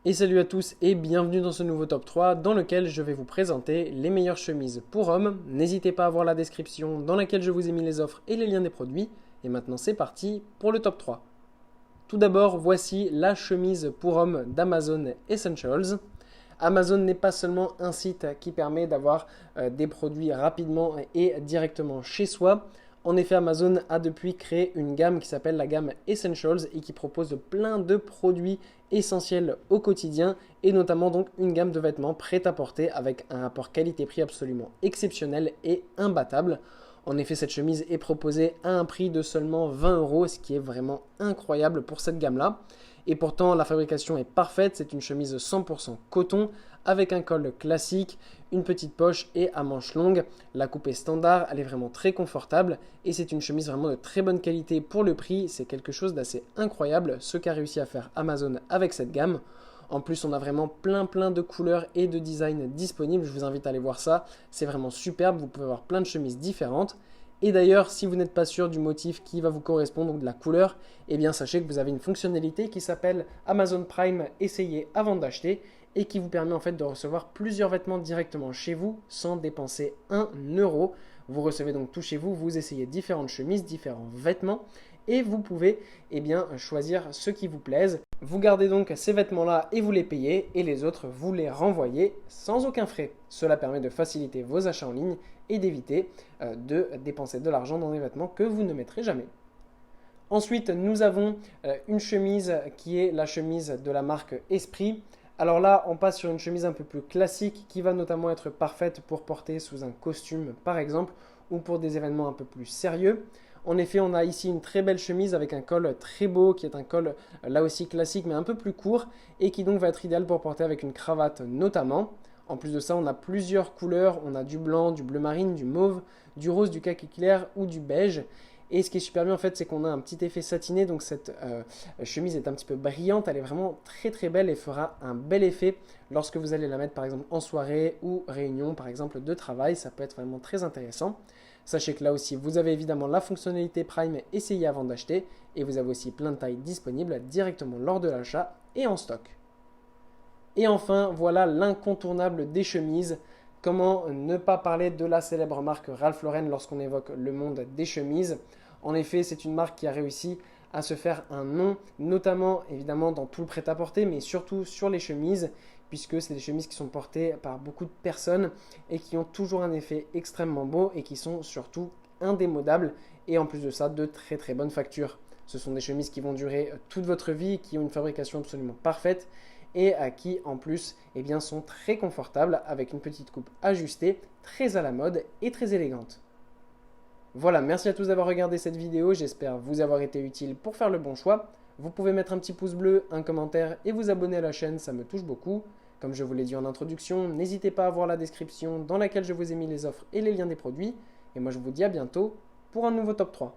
Et salut à tous et bienvenue dans ce nouveau top 3 dans lequel je vais vous présenter les meilleures chemises pour hommes. N'hésitez pas à voir la description dans laquelle je vous ai mis les offres et les liens des produits. Et maintenant c'est parti pour le top 3. Tout d'abord, voici la chemise pour hommes d'Amazon Essentials. Amazon n'est pas seulement un site qui permet d'avoir des produits rapidement et directement chez soi. En effet, Amazon a depuis créé une gamme qui s'appelle la gamme Essentials et qui propose plein de produits essentiels au quotidien et notamment donc une gamme de vêtements prêts à porter avec un rapport qualité-prix absolument exceptionnel et imbattable. En effet, cette chemise est proposée à un prix de seulement 20 €, ce qui est vraiment incroyable pour cette gamme-là. Et pourtant, la fabrication est parfaite. C'est une chemise 100% coton avec un col classique, une petite poche et à manches longues. La coupe est standard, elle est vraiment très confortable et c'est une chemise vraiment de très bonne qualité pour le prix. C'est quelque chose d'assez incroyable ce qu'a réussi à faire Amazon avec cette gamme. En plus, on a vraiment plein de couleurs et de designs disponibles. Je vous invite à aller voir ça. C'est vraiment superbe. Vous pouvez avoir plein de chemises différentes. Et d'ailleurs, si vous n'êtes pas sûr du motif qui va vous correspondre, donc de la couleur, eh bien sachez que vous avez une fonctionnalité qui s'appelle Amazon Prime Essayez avant d'acheter et qui vous permet en fait de recevoir plusieurs vêtements directement chez vous sans dépenser 1 euro. Vous recevez donc tout chez vous, vous essayez différentes chemises, différents vêtements et vous pouvez choisir ce qui vous plaise. Vous gardez donc ces vêtements-là et vous les payez et les autres, vous les renvoyez sans aucun frais. Cela permet de faciliter vos achats en ligne et d'éviter de dépenser de l'argent dans des vêtements que vous ne mettrez jamais. Ensuite, nous avons une chemise qui est la chemise de la marque Esprit. Alors là, on passe sur une chemise un peu plus classique qui va notamment être parfaite pour porter sous un costume par exemple ou pour des événements un peu plus sérieux. En effet, on a ici une très belle chemise avec un col très beau qui est un col là aussi classique mais un peu plus court et qui donc va être idéal pour porter avec une cravate notamment. En plus de ça, on a plusieurs couleurs, on a du blanc, du bleu marine, du mauve, du rose, du kaki clair ou du beige. Et ce qui est super bien en fait, c'est qu'on a un petit effet satiné, donc cette chemise est un petit peu brillante, elle est vraiment très belle et fera un bel effet lorsque vous allez la mettre par exemple en soirée ou réunion par exemple de travail, ça peut être vraiment très intéressant. Sachez que là aussi, vous avez évidemment la fonctionnalité Prime Essayez avant d'acheter et vous avez aussi plein de tailles disponibles directement lors de l'achat et en stock. Et enfin, voilà l'incontournable des chemises. Comment ne pas parler de la célèbre marque Ralph Lauren lorsqu'on évoque le monde des chemises? En effet, c'est une marque qui a réussi à se faire un nom, notamment évidemment dans tout le prêt-à-porter, mais surtout sur les chemises, puisque c'est des chemises qui sont portées par beaucoup de personnes et qui ont toujours un effet extrêmement beau et qui sont surtout indémodables et en plus de ça, de très bonnes factures. Ce sont des chemises qui vont durer toute votre vie, qui ont une fabrication absolument parfaite et qui en plus sont très confortables avec une petite coupe ajustée, très à la mode et très élégante. Voilà, merci à tous d'avoir regardé cette vidéo, j'espère vous avoir été utile pour faire le bon choix. Vous pouvez mettre un petit pouce bleu, un commentaire et vous abonner à la chaîne, ça me touche beaucoup. Comme je vous l'ai dit en introduction, n'hésitez pas à voir la description dans laquelle je vous ai mis les offres et les liens des produits. Et moi je vous dis à bientôt pour un nouveau top 3.